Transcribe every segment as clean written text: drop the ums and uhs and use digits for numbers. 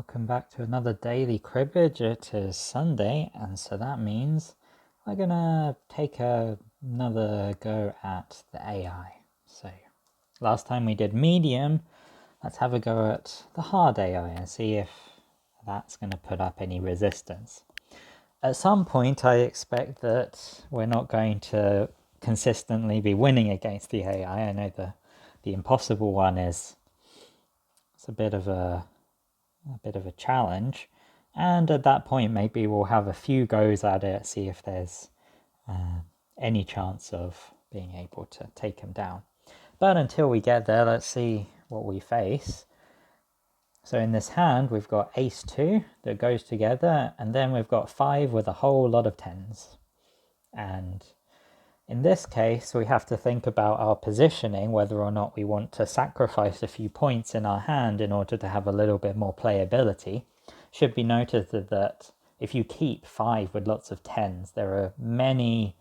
Welcome back to another daily cribbage. It is Sunday, and so that means we're gonna take another go at the AI. So last time we did medium, let's have a go at the hard AI and see if that's gonna put up any resistance. At some point, I expect that we're not going to consistently be winning against the AI. I know the impossible one is it's a bit of a challenge, and at that point maybe we'll have a few goes at it, see if there's any chance of being able to take him down. But until we get there, let's see what we face. So in this hand we've got ace 2 that goes together, and then we've got 5 with a whole lot of 10s, and in this case we have to think about our positioning, whether or not we want to sacrifice a few points in our hand in order to have a little bit more playability. Should be noted that if you keep 5 with lots of 10s, there are many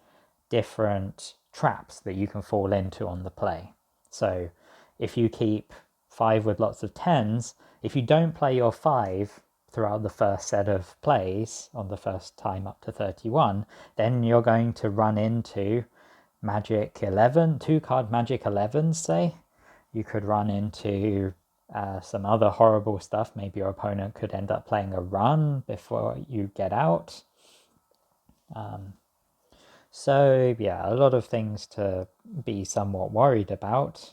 different traps that you can fall into on the play. So if you keep 5 with lots of 10s, if you don't play your 5 throughout the first set of plays on the first time up to 31, then you're going to run into Magic 11, 2-card Magic 11s, say. You could run into some other horrible stuff. Maybe your opponent could end up playing a run before you get out. So yeah, a lot of things to be somewhat worried about.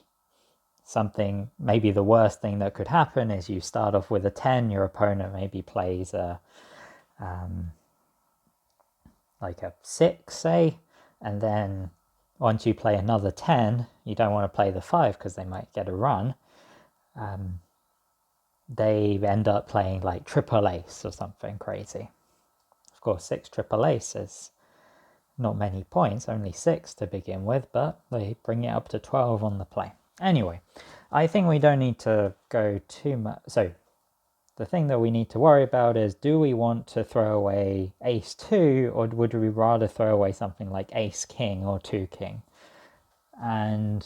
Something, maybe the worst thing that could happen is you start off with a 10, your opponent maybe plays like a 6, say, and then once you play another 10, you don't want to play the 5 because they might get a run. They end up playing like triple ace or something crazy. Of course, 6 triple ace is not many points, only 6 to begin with, but they bring it up to 12 on the play. Anyway, I think we don't need to go too much. So the thing that we need to worry about is, do we want to throw away ace 2, or would we rather throw away something like ace king or 2 king? And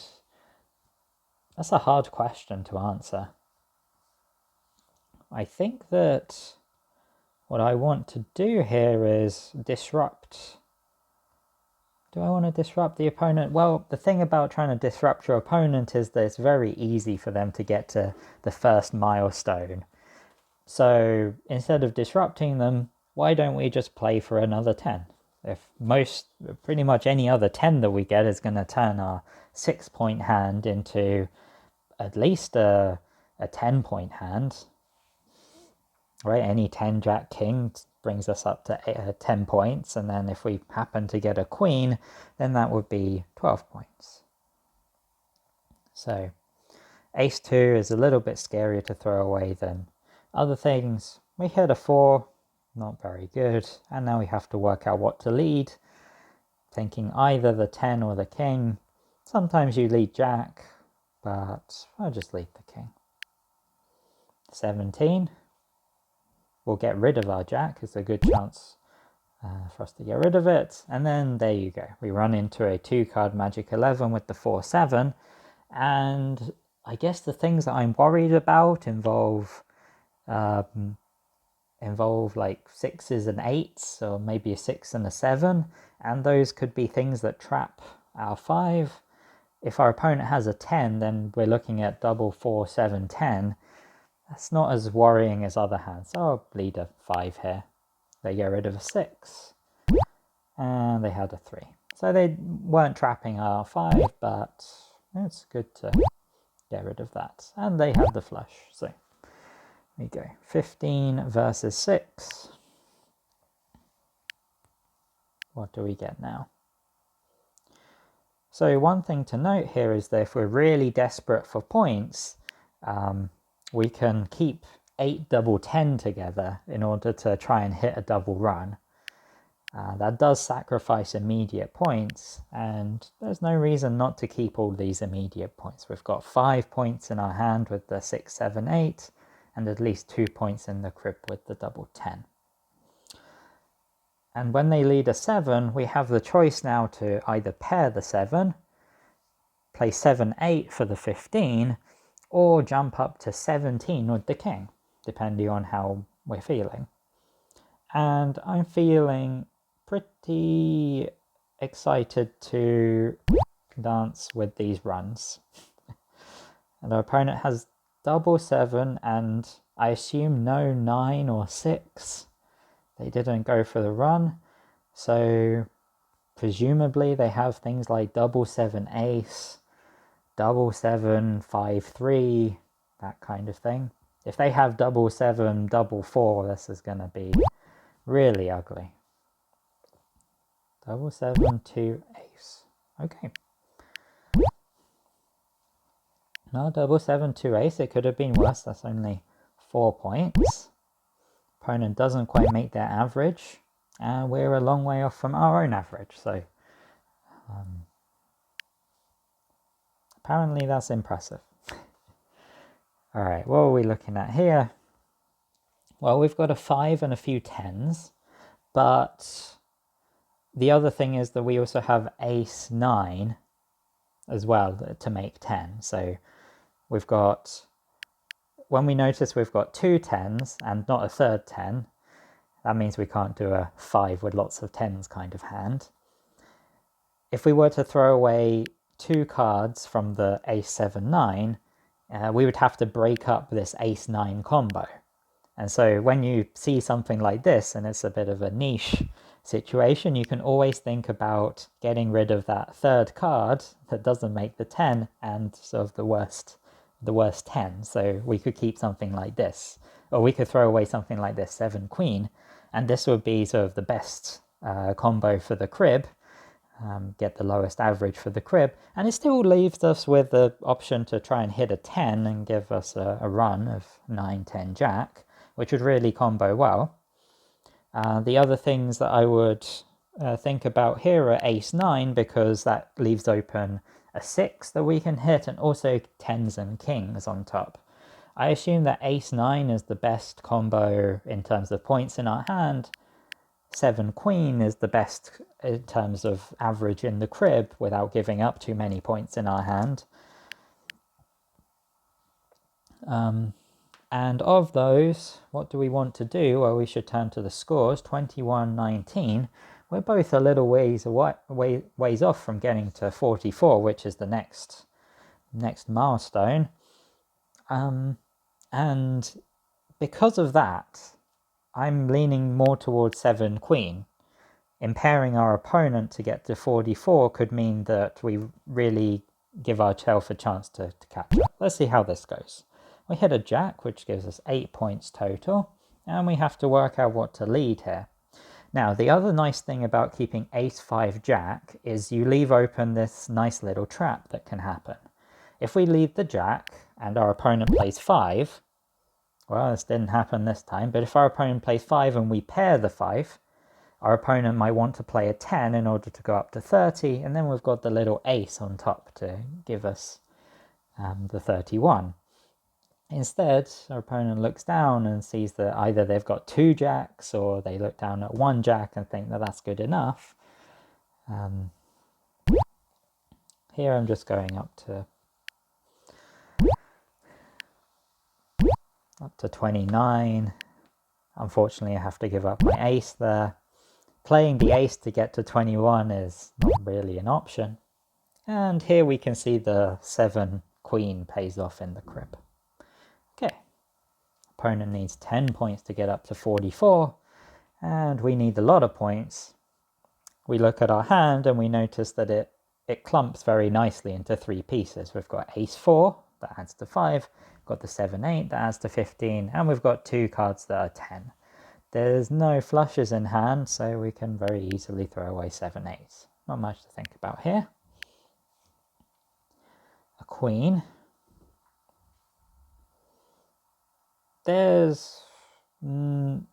that's a hard question to answer. I think that what I want to do here is disrupt. Do I want to disrupt the opponent? Well, the thing about trying to disrupt your opponent is that it's very easy for them to get to the first milestone. So instead of disrupting them, why don't we just play for another 10? If pretty much any other 10 that we get is going to turn our 6-point hand into at least a 10-point hand, right? Any 10 jack king brings us up to 10 points, and then if we happen to get a queen, then that would be 12 points. So ace 2 is a little bit scarier to throw away than other things. We hit a 4, not very good, and now we have to work out what to lead, thinking either the 10 or the king. Sometimes you lead jack, but I'll just lead the king. 17. We'll get rid of our jack. It's a good chance for us to get rid of it. And then there you go. We run into a 2-card Magic 11 with the 4-7. And I guess the things that I'm worried about involve like 6s and 8s, or maybe a 6 and a 7. And those could be things that trap our 5. If our opponent has a 10, then we're looking at double 4, 7, 10. That's not as worrying as other hands. So I'll lead a 5 here. They get rid of a 6. And they had a 3. So they weren't trapping our 5, but it's good to get rid of that. And they had the flush. So there we go. 15 versus 6. What do we get now? So one thing to note here is that if we're really desperate for points, we can keep 8 double 10 together in order to try and hit a double run. That does sacrifice immediate points, and there's no reason not to keep all these immediate points. We've got 5 points in our hand with the 6, 7, 8, and at least 2 points in the crib with the double 10. And when they lead a 7, we have the choice now to either pair the 7, play 7, 8 for the 15, or jump up to 17 with the king. depending on how we're feeling. And I'm feeling pretty excited to dance with these runs. And our opponent has double 7 and I assume no 9 or 6. They didn't go for the run, so presumably they have things like double 7 ace, double 7 5-3, that kind of thing. If they have double 7 double 4, this is going to be really ugly. Double 7 2 ace. Okay. No, double 7 2 ace. It could have been worse. That's only 4 points. Opponent doesn't quite make their average, and we're a long way off from our own average. So apparently that's impressive. All right, what are we looking at here? Well, we've got a 5 and a few 10s, but the other thing is that we also have ace 9 as well to make 10. So we've got, when we notice we've got 2 10s and not a third 10, that means we can't do a 5 with lots of 10s kind of hand. If we were to throw away 2 cards from the ace 7 9, we would have to break up this ace 9 combo. And so when you see something like this, and it's a bit of a niche situation, you can always think about getting rid of that third card that doesn't make the 10 and sort of the worst 10. So we could keep something like this, or we could throw away something like this 7 queen, and this would be sort of the best combo for the crib. Get the lowest average for the crib, and it still leaves us with the option to try and hit a 10 and give us a run of 9 10 jack, which would really combo well. The other things that I would think about here are ace 9, because that leaves open a 6 that we can hit, and also 10s and kings on top. I assume that ace 9 is the best combo in terms of points in our hand. 7 queen is the best in terms of average in the crib without giving up too many points in our hand. And of those, what do we want to do? Well, we should turn to the scores. 21-19. We're both a little ways off from getting to 44, which is the next milestone. And because of that, I'm leaning more towards 7 queen. Impairing our opponent to get to 44 could mean that we really give ourselves a chance to catch up. Let's see how this goes. We hit a jack, which gives us 8 points total, and we have to work out what to lead here. Now, the other nice thing about keeping ace 5 jack is you leave open this nice little trap that can happen. If we lead the jack and our opponent plays 5, well, this didn't happen this time, but if our opponent plays 5 and we pair the 5, our opponent might want to play a 10 in order to go up to 30, and then we've got the little ace on top to give us the 31. Instead, our opponent looks down and sees that either they've got 2 jacks, or they look down at 1 jack and think that that's good enough. Here I'm just going up to 29. Unfortunately, I have to give up my ace there. Playing the ace to get to 21 is not really an option. And here we can see the 7 queen pays off in the crib. Okay, opponent needs 10 points to get up to 44, and we need a lot of points. We look at our hand and we notice that it clumps very nicely into 3 pieces. We've got ace 4, that adds to 5, we've got the 7-8, that adds to 15, and we've got 2 cards that are 10. There's no flushes in hand, so we can very easily throw away 7-8. Not much to think about here. A queen. There's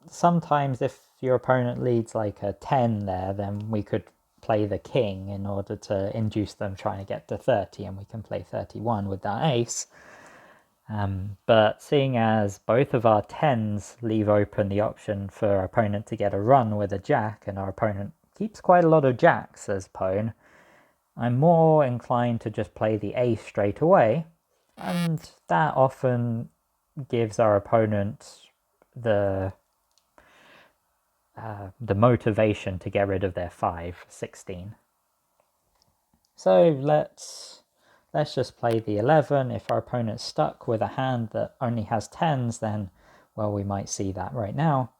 sometimes if your opponent leads like a 10 there, then we could play the king in order to induce them trying to get to 30, and we can play 31 with that ace. But seeing as both of our 10s leave open the option for our opponent to get a run with a jack, and our opponent keeps quite a lot of jacks as pawn, I'm more inclined to just play the ace straight away, and that often gives our opponent the motivation to get rid of their 5, 16. So let's just play the 11. If our opponent's stuck with a hand that only has 10s, then, well, we might see that right now.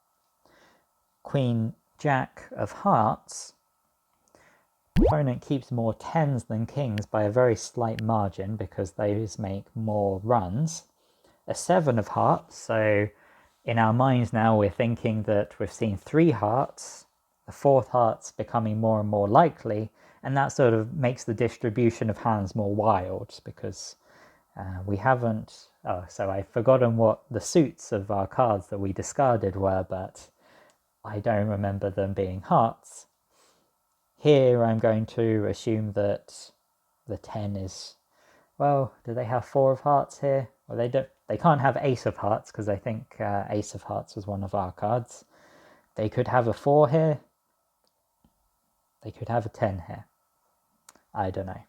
Queen, Jack of hearts. Opponent keeps more 10s than kings by a very slight margin because those make more runs. A 7 of hearts, so in our minds now we're thinking that we've seen 3 hearts, the 4th heart's becoming more and more likely, and that sort of makes the distribution of hands more wild because we haven't... Oh, so I've forgotten what the suits of our cards that we discarded were, but I don't remember them being hearts. Here I'm going to assume that the 10 is... Well, do they have 4 of hearts here? Well, they don't. They can't have ace of hearts because I think ace of hearts was one of our cards. They could have a 4 here. They could have a 10 here. I don't know.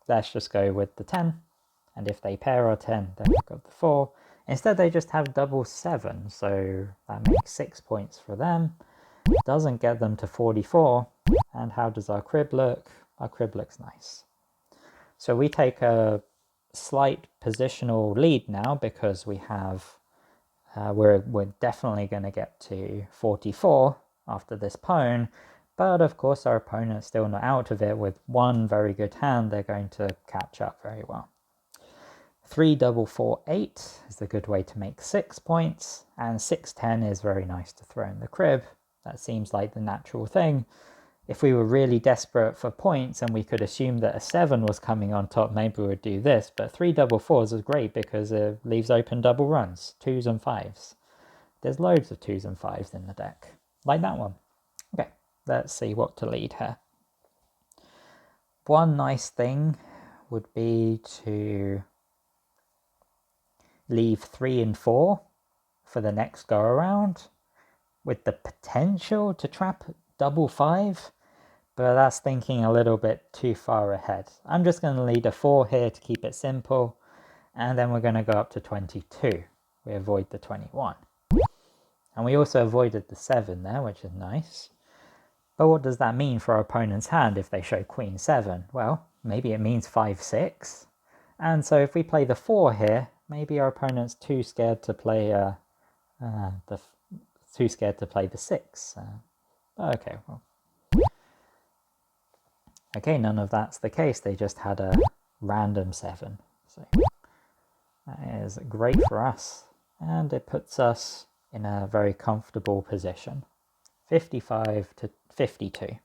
Let's just go with the 10. And if they pair our 10, then we've got the 4. Instead, they just have double 7. So that makes 6 points for them. Doesn't get them to 44. And how does our crib look? Our crib looks nice. So we take a slight positional lead now because we have... we're definitely going to get to 44 after this pawn. But of course our opponent's still not out of it. With one very good hand, they're going to catch up very well. 3 double 4 8 is a good way to make 6 points, and 6 10 is very nice to throw in the crib. That seems like the natural thing. If we were really desperate for points and we could assume that a 7 was coming on top, maybe we would do this, but 3 double 4s is great because it leaves open double runs, 2s and 5s. There's loads of 2s and 5s in the deck, like that one. Okay, let's see what to lead here. One nice thing would be to leave 3 and 4 for the next go around, with the potential to trap double 5, but that's thinking a little bit too far ahead. I'm just going to lead a 4 here to keep it simple, and then we're going to go up to 22. We avoid the 21. And we also avoided the 7 there, which is nice. But what does that mean for our opponent's hand if they show Queen 7? Well, maybe it means 5 6. And so if we play the 4 here, maybe our opponent's too scared to play the 6. Okay, well. Okay, none of that's the case. They just had a random 7. So that is great for us. And it puts us in a very comfortable position. 55 to 52.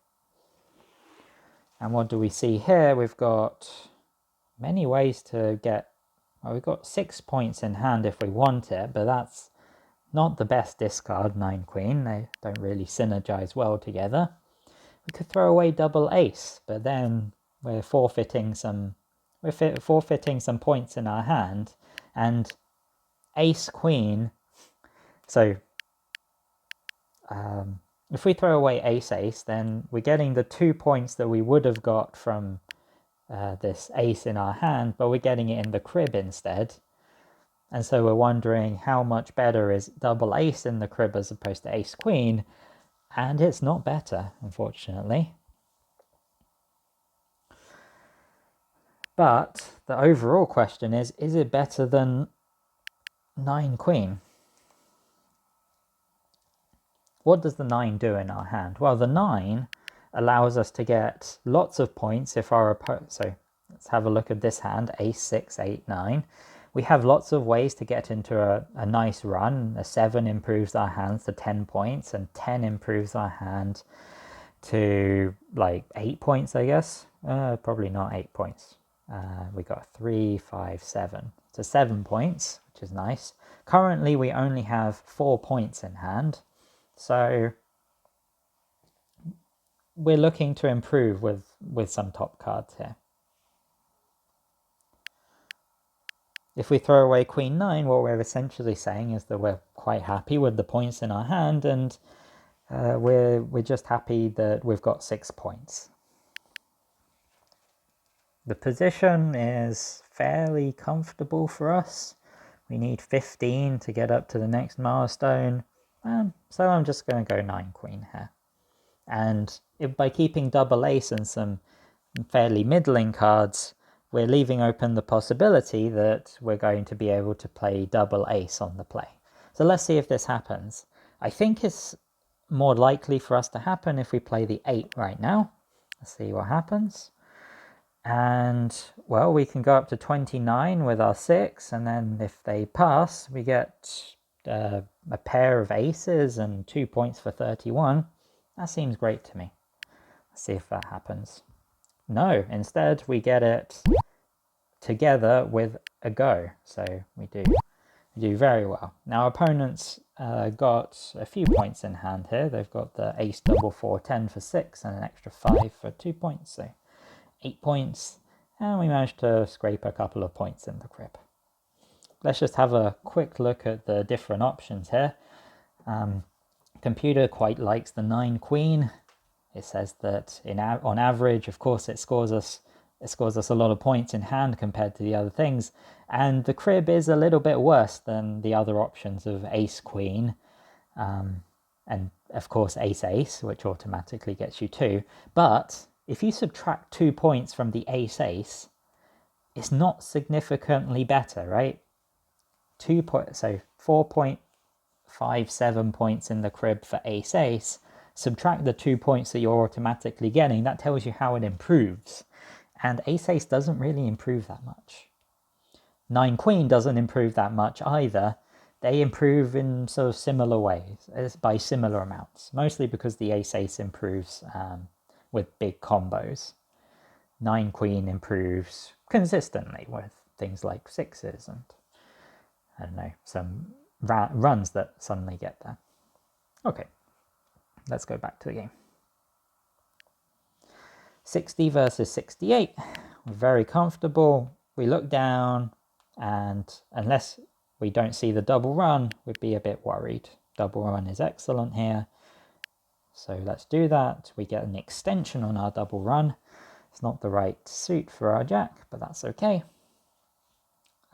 And what do we see here? We've got many ways to get... Well, we've got 6 points in hand if we want it, but that's not the best discard, 9 Queen. They don't really synergize well together. We could throw away double ace, but then we're forfeiting some points in our hand, and ace queen. So if we throw away ace ace, then we're getting the 2 points that we would have got from this ace in our hand, but we're getting it in the crib instead. And so we're wondering how much better is double ace in the crib as opposed to ace queen. And it's not better, unfortunately. But the overall question is it better than 9 Queen? What does the 9 do in our hand? Well, the 9 allows us to get lots of points if our opponent... So let's have a look at this hand, ace 6, 8, 9. We have lots of ways to get into a nice run. A 7 improves our hands to 10 points, and 10 improves our hand to like 8 points, I guess. Probably not 8 points. We got 3, 5, 7. So 7 points, which is nice. Currently, we only have 4 points in hand. So we're looking to improve with some top cards here. If we throw away Queen 9, what we're essentially saying is that we're quite happy with the points in our hand, and we're just happy that we've got 6 points. The position is fairly comfortable for us. We need 15 to get up to the next milestone. So I'm just going to go 9 queen here. And by keeping double ace and some fairly middling cards, we're leaving open the possibility that we're going to be able to play double ace on the play. So let's see if this happens. I think it's more likely for us to happen if we play the 8 right now. Let's see what happens. And, well, we can go up to 29 with our 6, and then if they pass, we get a pair of aces and 2 points for 31. That seems great to me. Let's see if that happens. No, instead we get it together with a go, so we do very well. Now opponents got a few points in hand here. They've got the ace double 4 10 for 6 and an extra 5 for 2 points, so 8 points, and we managed to scrape a couple of points in the crib. Let's just have a quick look at the different options here. Computer quite likes the 9 queen. It says that on average, of course, it scores us a lot of points in hand compared to the other things, and the crib is a little bit worse than the other options of ace queen, and of course ace ace, which automatically gets you 2. But if you subtract 2 points from the ace ace, it's not significantly better, right? So 4.57 points in the crib for ace ace. Subtract the 2 points that you're automatically getting, that tells you how it improves. And ace ace doesn't really improve that much. 9 queen doesn't improve that much either. They improve in sort of similar ways, by similar amounts, mostly because the ace ace improves with big combos. 9 queen improves consistently with things like 6s and, I don't know, some runs that suddenly get there. Okay. Let's go back to the game. 60 versus 68. We're very comfortable. We look down, and unless we don't see the double run, we'd be a bit worried. Double run is excellent here. So let's do that. We get an extension on our double run. It's not the right suit for our jack, but that's okay.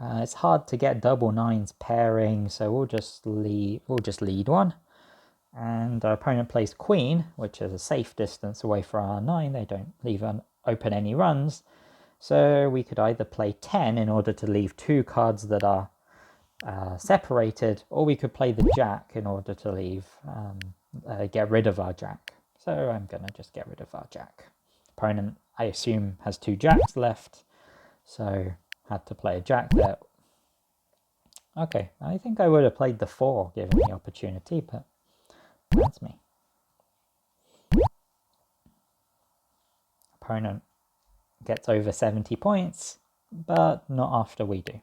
It's hard to get double 9s pairing, so we'll just lead one. And our opponent plays queen, which is a safe distance away from our 9. They don't leave open any runs. So we could either play 10 in order to leave 2 cards that are separated, or we could play the jack in order to leave, get rid of our jack. So I'm going to just get rid of our jack. Opponent, I assume, has 2 jacks left, so had to play a jack there. Okay, I think I would have played the 4 given the opportunity, but that's me. Opponent gets over 70 points, but not after we do.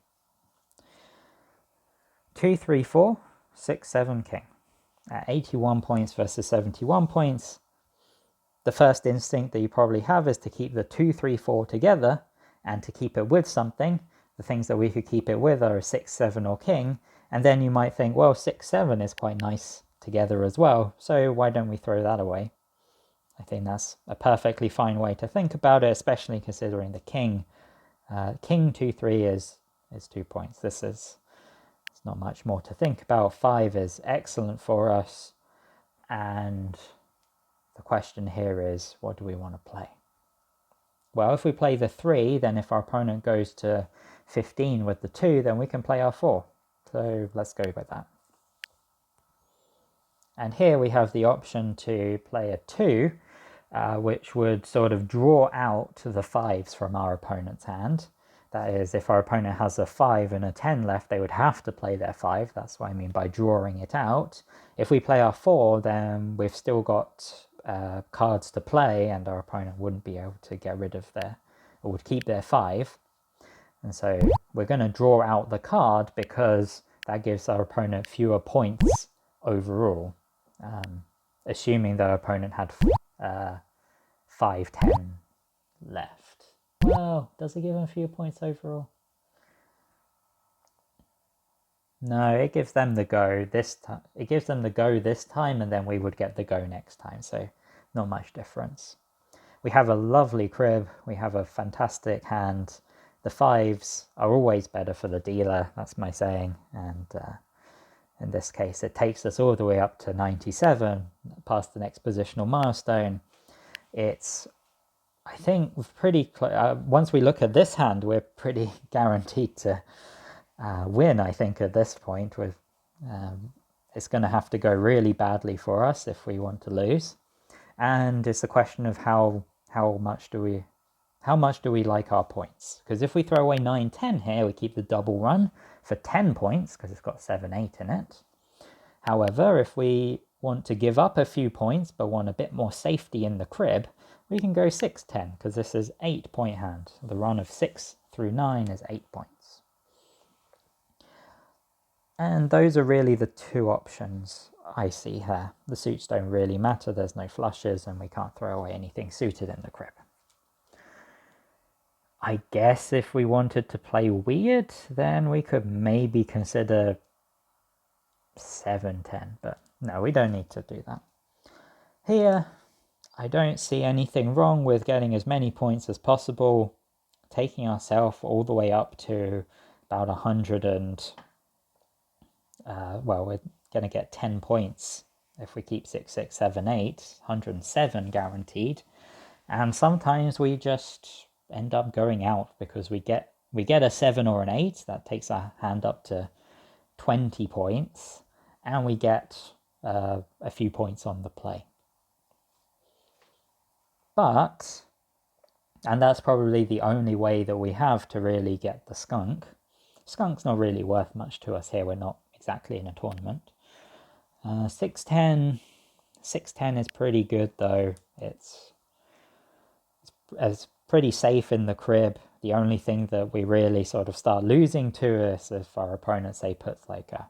2, 3, 4, 6, 7, king. At 81 points versus 71 points, the first instinct that you probably have is to keep the 2, 3, 4 together and to keep it with something. The things that we could keep it with are a 6, 7, or king. And then you might think, well, 6, 7 is quite nice together as well, so why don't we throw that away? I think that's a perfectly fine way to think about it, especially considering the king. King 2, 3 is 2 points. It's not much more to think about. 5 is excellent for us, and the question here is, what do we want to play? Well, if we play the 3, then if our opponent goes to 15 with the 2, then we can play our 4. So let's go with that. And here we have the option to play a 2, which would sort of draw out the 5s from our opponent's hand. That is, if our opponent has a 5 and a 10 left, they would have to play their 5. That's what I mean by drawing it out. If we play our 4, then we've still got cards to play, and our opponent wouldn't be able to get rid of or would keep their 5. And so we're going to draw out the card because that gives our opponent fewer points overall. Assuming the opponent had 5, 10 left. Well, does it give them a few points overall? No, it gives them the go this time. It gives them the go this time, and then we would get the go next time. So not much difference. We have a lovely crib. We have a fantastic hand. the 5s are always better for the dealer, that's my saying, and in this case it takes us all the way up to 97, past the next positional milestone. It's, I think, pretty once we look at this hand, we're pretty guaranteed to win, I think, at this point. With it's going to have to go really badly for us if we want to lose, and it's a question of how much do we like our points. Because if we throw away 9-10 here, we keep the double run for 10 points because it's got 7-8 in it. However, if we want to give up a few points but want a bit more safety in the crib, we can go 6-10 because this is 8-point hand. The run of 6 through 9 is 8 points. And those are really the two options I see here. The suits don't really matter, there's no flushes, and we can't throw away anything suited in the crib. I guess if we wanted to play weird, then we could maybe consider 7-10, but no, we don't need to do that. Here, I don't see anything wrong with getting as many points as possible, taking ourselves all the way up to about 100 and, well, we're going to get 10 points if we keep 6, 6, 7, 8, 107 guaranteed. And sometimes we just end up going out because we get a 7 or an 8, that takes our hand up to 20 points, and we get a few points on the play. But, and that's probably the only way that we have to really get the skunk. Skunk's not really worth much to us here, we're not exactly in a tournament. 6-10 is pretty good though. It's pretty safe in the crib. The only thing that we really sort of start losing to is if our opponent, say, puts like a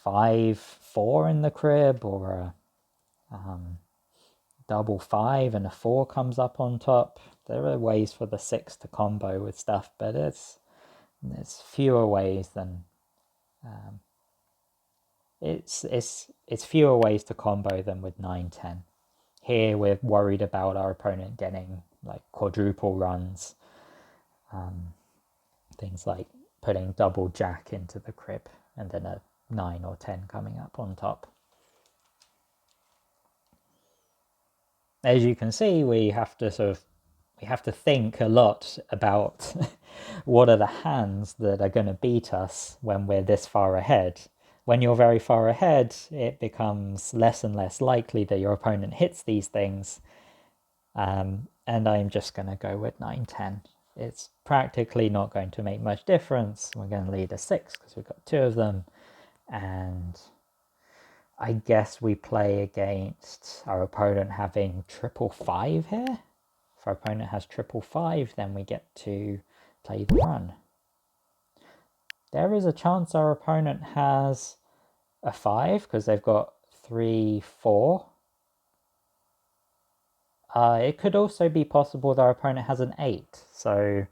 5-4 in the crib, or a double 5 and a 4 comes up on top. There are ways for the 6 to combo with stuff, but it's fewer ways than it's fewer ways to combo than with 9-10. Here we're worried about our opponent getting like quadruple runs, things like putting double jack into the crib and then a 9 or 10 coming up on top. As you can see, we have to think a lot about what are the hands that are going to beat us when we're this far ahead. When you're very far ahead, it becomes less and less likely that your opponent hits these things. And I'm just going to go with 9-10. It's practically not going to make much difference. We're going to lead a 6 because we've got 2 of them. And I guess we play against our opponent having 5-5 here. If our opponent has 5-5, then we get to play the run. There is a chance our opponent has a 5 because they've got 3-4. It could also be possible that our opponent has an 8. So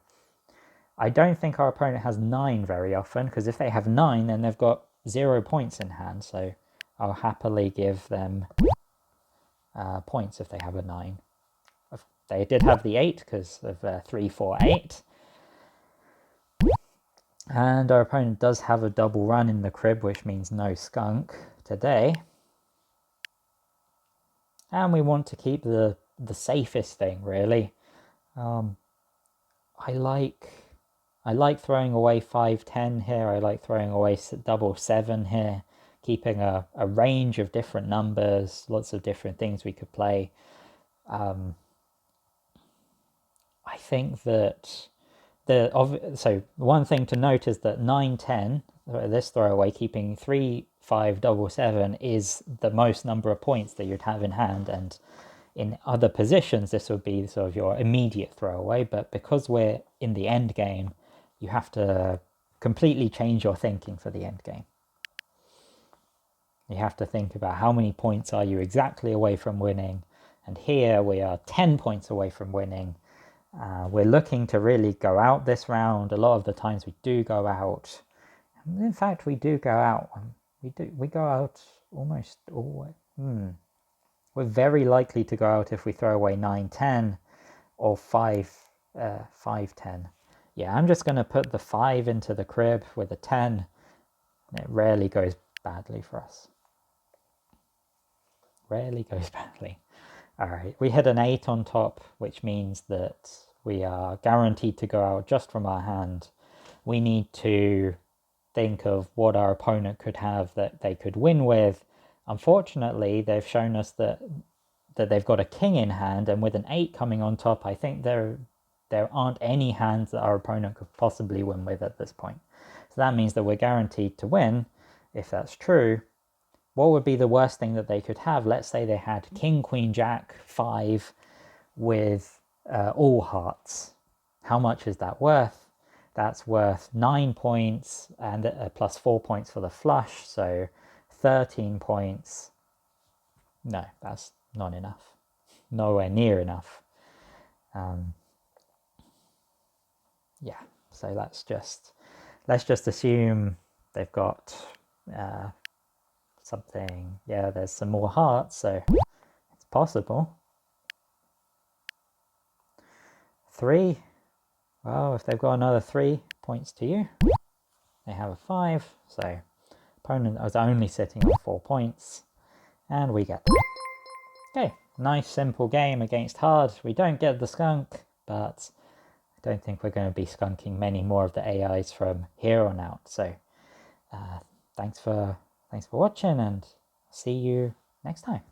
I don't think our opponent has 9 very often, because if they have 9, then they've got 0 points in hand. So I'll happily give them points if they have a 9. They did have the 8 because of 3-4-8. And our opponent does have a double run in the crib, which means no skunk today. And we want to keep the safest thing, really. I like throwing away 5-10 here. I like throwing away double 7 here, keeping a range of different numbers, lots of different things we could play. I think that so one thing to note is that 9-10, this throwaway, keeping 3-5 double 7 is the most number of points that you'd have in hand, and in other positions this would be sort of your immediate throwaway, but because we're in the end game, you have to completely change your thinking for the end game. You have to think about how many points are you exactly away from winning, and here we are 10 points away from winning. We're looking to really go out this round. A lot of the times we do go out. In fact, we do go out. We go out almost always. We're very likely to go out if we throw away 9-10 or 5-10. Yeah, I'm just going to put the 5 into the crib with a 10. It rarely goes badly for us. Rarely goes badly. All right, we hit an 8 on top, which means that we are guaranteed to go out just from our hand. We need to think of what our opponent could have that they could win with. Unfortunately, they've shown us that they've got a king in hand, and with an 8 coming on top, I think there aren't any hands that our opponent could possibly win with at this point. So that means that we're guaranteed to win. If that's true, what would be the worst thing that they could have? Let's say they had king, queen, jack, 5 with all hearts. How much is that worth? That's worth 9 points and plus 4 points for the flush, so 13 points. No, that's not enough. Nowhere near enough. Yeah, so let's just assume they've got something. Yeah, there's some more hearts, so it's possible. 3. Well, if they've got another 3 points to you, they have a 5. So opponent is only sitting on 4 points, and we get that. Okay, nice simple game against hard. We don't get the skunk, but I don't think we're going to be skunking many more of the AIs from here on out. So thanks for watching, and see you next time.